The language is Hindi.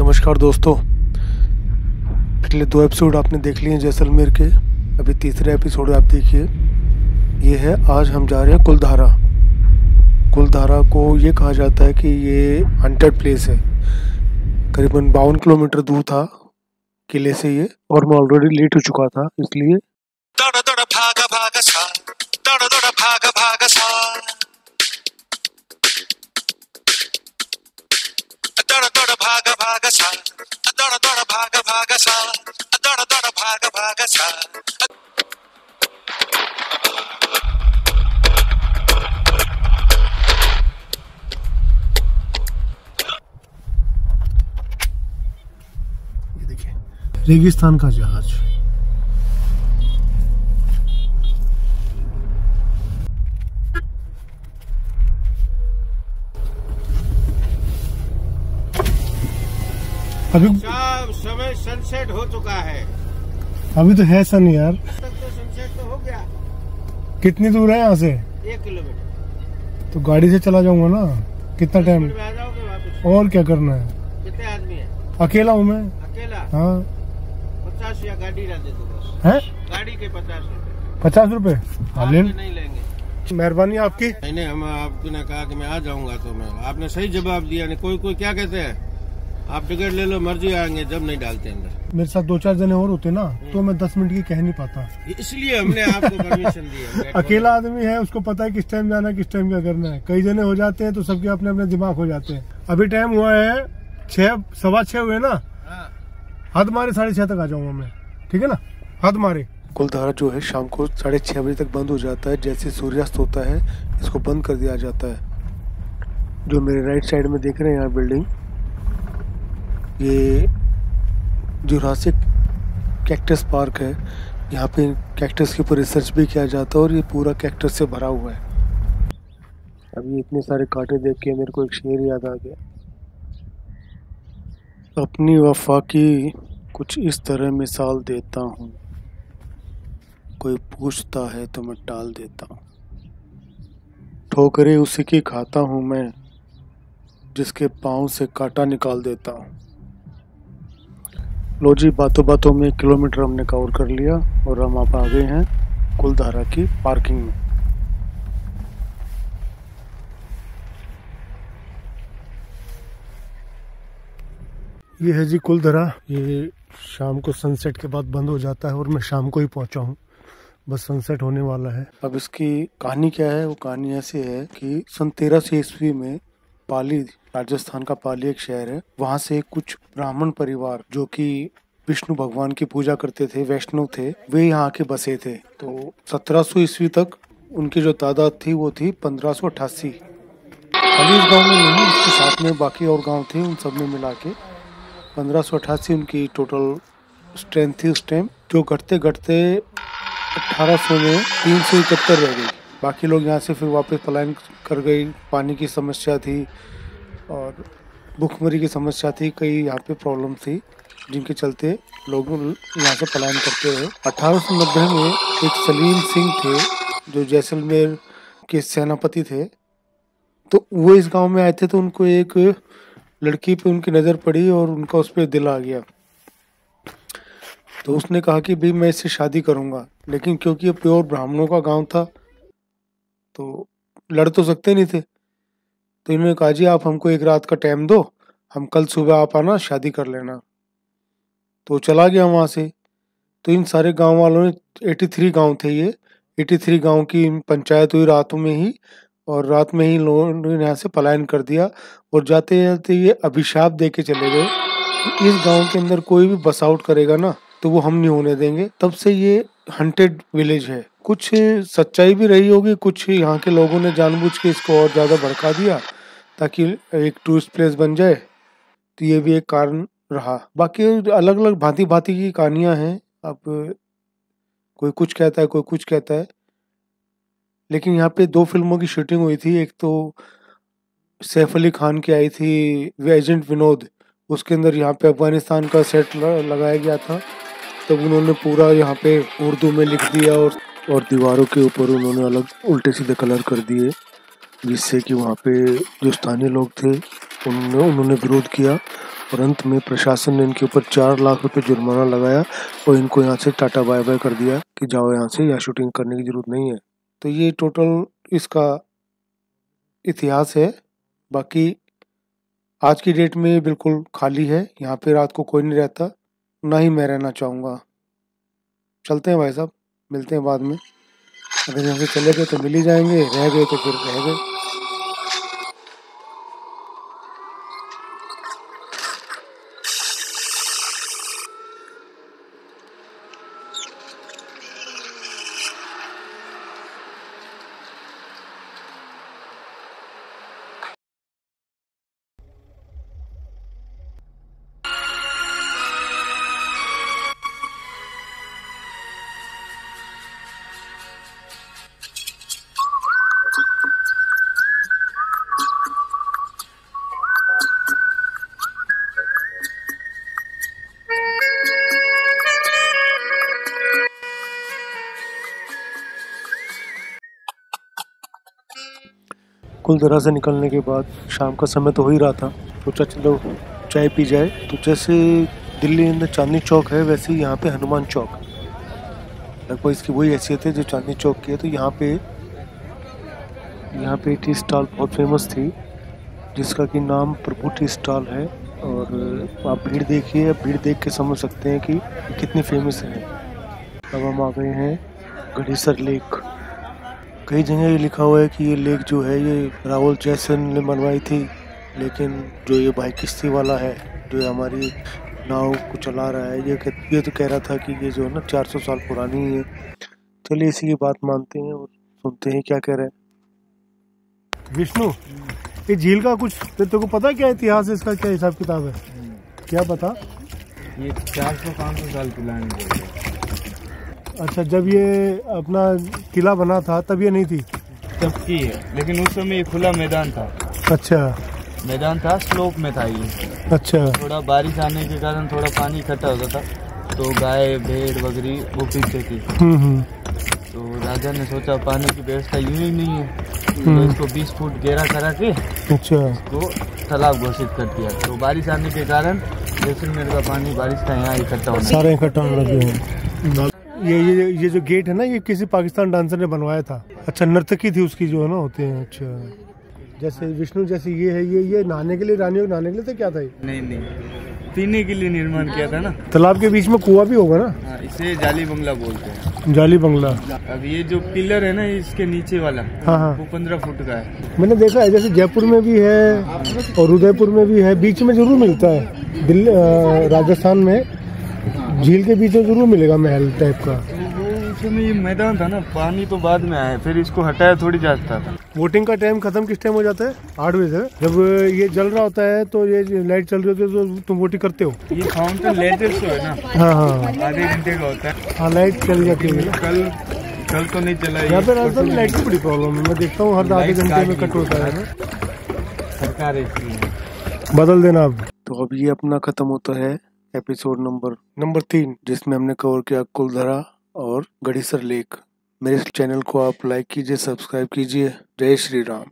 नमस्कार दोस्तों, पिछले 2 एपिसोड आपने देख लिए हैं जैसलमेर के। अभी तीसरे एपिसोड आप देखिए। ये है, आज हम जा रहे हैं कुलधारा। कुलधारा को ये कहा जाता है कि ये हंटेड प्लेस है। करीबन 52 किलोमीटर दूर था किले से ये, और मैं ऑलरेडी लेट हो चुका था, इसलिए ये देखिए रेगिस्तान का जहाज। अभी समय सनसेट हो चुका है। अभी तो है सन यार। तक तो सनसेट तो हो गया। कितनी दूर है यहाँ से? 1 किलोमीटर। तो गाड़ी से चला जाऊंगा ना। कितना टाइम? आ जाओगे वापस? और क्या करना है? कितने आदमी है? अकेला हूँ मैं। अकेला? हाँ। 50 या गाड़ी रह दे दो बस। है? गाड़ी के 50 रुपए। 50 रुपए? नहीं लेंगे। मेहरबानी आपकी। नहीं, हम आपने ने कहा कि मैं आ जाऊंगा, तो मैं आपने सही जवाब दिया। नहीं कोई क्या कहते हैं, आप टिकट ले लो, मर्जी आएंगे, जब नहीं डालते अंदर। मेरे साथ 2-4 जने और होते ना तो मैं 10 मिनट की कह नहीं पाता, इसलिए हमने आपको परमिशन दी है। अकेला आदमी है, उसको पता है किस टाइम जाना है, किस टाइम क्या करना है। कई जने हो जाते हैं तो सबके अपने अपने दिमाग हो जाते हैं। अभी टाइम हुआ है 6, 6:15 हुए ना। हद मारे 6:30 तक आ जाऊंगा मैं, ठीक है ना? हद मारे। कुलधारा जो है शाम को 6:30 बजे तक बंद हो जाता है। जैसे सूर्यास्त होता है इसको बंद कर दिया जाता है। जो मेरे राइट साइड में देख रहे हैं यहाँ बिल्डिंग, ये जुरासिक कैक्टस पार्क है। यहाँ पे कैक्टस के ऊपर रिसर्च भी किया जाता है और ये पूरा कैक्टस से भरा हुआ है। अभी इतने सारे कांटे देख के मेरे को एक शेर याद आ गया। अपनी वफा की कुछ इस तरह मिसाल देता हूँ, कोई पूछता है तो मैं टाल देता हूँ। ठोकरें उसी की खाता हूँ मैं, जिसके पाँव से कांटा निकाल देता हूँ। लो जी, बातों बातों में 1 किलोमीटर हमने कवर कर लिया और हम आप आ गए हैं कुलधारा की पार्किंग में। ये है जी कुलधारा। ये शाम को सनसेट के बाद बंद हो जाता है और मैं शाम को ही पहुंचा हूँ, बस सनसेट होने वाला है। अब इसकी कहानी क्या है? वो कहानी ऐसी है कि सन 1300 ईस्वी में पाली, राजस्थान का पाली एक शहर है, वहाँ से कुछ ब्राह्मण परिवार जो कि विष्णु भगवान की पूजा करते थे, वैष्णव थे, वे यहाँ के बसे थे। तो 1700 ईस्वी तक उनकी जो तादाद थी वो थी 1588। खाली इस गांव में नहीं, इसके साथ में बाकी और गांव थे, उन सब में मिला के 1588 उनकी टोटल स्ट्रेंथ थी उस टाइम। जो घटते घटते 1800 में 371 रह गई। बाकी लोग यहाँ से फिर वापस पलायन कर गई। पानी की समस्या थी और भूखमरी की समस्या थी, कई यहाँ पे प्रॉब्लम थी जिनके चलते लोग यहाँ से पलायन करते रहे। 1890 में एक सलीम सिंह थे जो जैसलमेर के सेनापति थे, तो वो इस गांव में आए थे। तो उनको एक लड़की पे उनकी नज़र पड़ी और उनका उस पर दिल आ गया। तो उसने कहा कि भाई मैं इससे शादी करूँगा, लेकिन क्योंकि ये प्योर ब्राह्मणों का गांव था तो लड़ तो सकते नहीं थे। तो इन्होंने कहा जी आप हमको एक रात का टाइम दो, हम कल सुबह आप आना, शादी कर लेना। तो चला गया वहाँ से। तो इन सारे गांव वालों ने 83 गांव थे ये, 83 गांव की पंचायत हुई रात में ही, और रात में ही लोगों ने यहाँ से पलायन कर दिया। और जाते जाते ये अभिशाप दे के चले गए कि इस गांव के अंदर कोई भी बस आउट करेगा ना तो वो हम नहीं होने देंगे। तब से ये हंटेड विलेज है। कुछ सच्चाई भी रही होगी, कुछ यहाँ के लोगों ने जानबूझ के इसको और ज़्यादा भड़का दिया ताकि एक टूरिस्ट प्लेस बन जाए, तो ये भी एक कारण रहा। बाकी अलग अलग भांति भांति की कहानियाँ हैं। अब कोई कुछ कहता है, कोई कुछ कहता है, लेकिन यहाँ पे 2 फिल्मों की शूटिंग हुई थी। एक तो सैफ अली खान की आई थी एजेंट विनोद, उसके अंदर यहाँ पे अफगानिस्तान का सेट लगाया गया था। तब उन्होंने पूरा यहाँ पे उर्दू में लिख दिया और दीवारों के ऊपर उन्होंने अलग उल्टे सीधे कलर कर दिए, जिससे कि वहाँ पे जो स्थानीय लोग थे उन्होंने विरोध किया और अंत में प्रशासन ने इनके ऊपर 4 लाख रुपए जुर्माना लगाया और इनको यहाँ से टाटा बाय बाय कर दिया कि जाओ यहाँ से, यहाँ शूटिंग करने की जरूरत नहीं है। तो ये टोटल इसका इतिहास है। बाकी आज की डेट में बिल्कुल खाली है, यहाँ पे रात को कोई नहीं रहता, ना ही मैं रहना चाहूँगा। चलते हैं भाई साहब, मिलते हैं बाद में। अगर यहाँ से चले गए तो मिल ही जाएंगे, रह गए तो फिर रह गए। कुलधरा से निकलने के बाद शाम का समय तो हो ही रहा था, सोचा चलो चाय पी जाए। तो जैसे दिल्ली में चांदनी चौक है, वैसे ही यहाँ पे हनुमान चौक, लगभग इसकी वही हैसियत है जो चांदनी चौक की है। तो यहाँ पे टी स्टॉल बहुत फेमस थी, जिसका कि नाम प्रभु टी स्टॉल है। और आप भीड़ देखिए, भीड़ देख के समझ सकते हैं कि कितनी फेमस है। अब हम आ गए हैं गढ़ीसर लेक। कई जगह ये लिखा हुआ है कि ये लेक जो है ये राहुल जैसन ने बनवाई थी, लेकिन जो ये भाई किश्ती वाला है जो हमारी नाव को चला रहा है, ये तो कह रहा था कि ये जो है ना 400 साल पुरानी है। चलिए इसी की बात मानते हैं और सुनते हैं क्या कह रहे हैं। विष्णु, ये झील का कुछ तेरे को पता क्या इतिहास है, इसका क्या हिसाब किताब है, क्या पता? ये 400-500 साल पुरानी है। अच्छा, जब ये अपना किला बना था तब ये नहीं थी? तब की है, लेकिन उस समय ये खुला मैदान था। अच्छा, मैदान था, स्लोप में था ये। अच्छा, थोड़ा बारिश आने के कारण थोड़ा पानी इकट्ठा होता था, तो गाय भेड़ वगैरह वो पीते थी। तो राजा ने सोचा पानी की व्यवस्था यूं ही नहीं है, तो इसको 20 फुट गहरा करा के अच्छा, इसको तालाब घोषित कर दिया। तो बारिश आने के कारण जैसलमेर का पानी बारिश का यहाँ इकट्ठा होना, सारे इकट्ठा होने लगे हैं। ये जो गेट है ना, ये किसी पाकिस्तान डांसर ने बनवाया था। अच्छा, नर्तकी थी उसकी जो है ना, होते हैं। अच्छा, जैसे विष्णु जैसे ये है, ये नहाने के लिए, रानियों नहाने के लिए तो क्या था? नहीं, पीने के लिए निर्माण किया था ना। तालाब के बीच में कुआं भी होगा ना? हाँ, इसे जाली बंगला बोलते हैं। जाली बंगला। अब ये जो पिलर है ना, इसके नीचे वाला, हाँ, वो 15 फुट का है। मैंने देखा है, जैसे जयपुर में भी है और उदयपुर में भी है, बीच में जरूर मिलता है। दिल्ली, राजस्थान में झील के बीच में जरूर मिलेगा महल टाइप का। उसमें ये मैदान था ना, पानी तो बाद में आया, फिर इसको हटाया थोड़ी जाता था। वोटिंग का टाइम खत्म किस टाइम हो जाता है? 8 बजे से। जब ये जल रहा होता है तो ये लाइट चल रही होती है तो तुम वोटिंग करते हो? ये फाउंटेन लेटेस्ट है ना। हाँ, आधे घंटे का होता है। हाँ, लाइट चल जाती है। कल तो नहीं चला। यहाँ पे राजस्थान में लाइट की बड़ी प्रॉब्लम है, मैं देखता हूँ हर आधे घंटे में कट होता है ना। सरकार बदल देना अब। तो अब ये अपना खत्म होता है एपिसोड नंबर 3, जिसमें हमने कवर किया कुलधरा और गढ़ीसर लेक। मेरे इस चैनल को आप लाइक कीजिए, सब्सक्राइब कीजिए। जय श्री राम।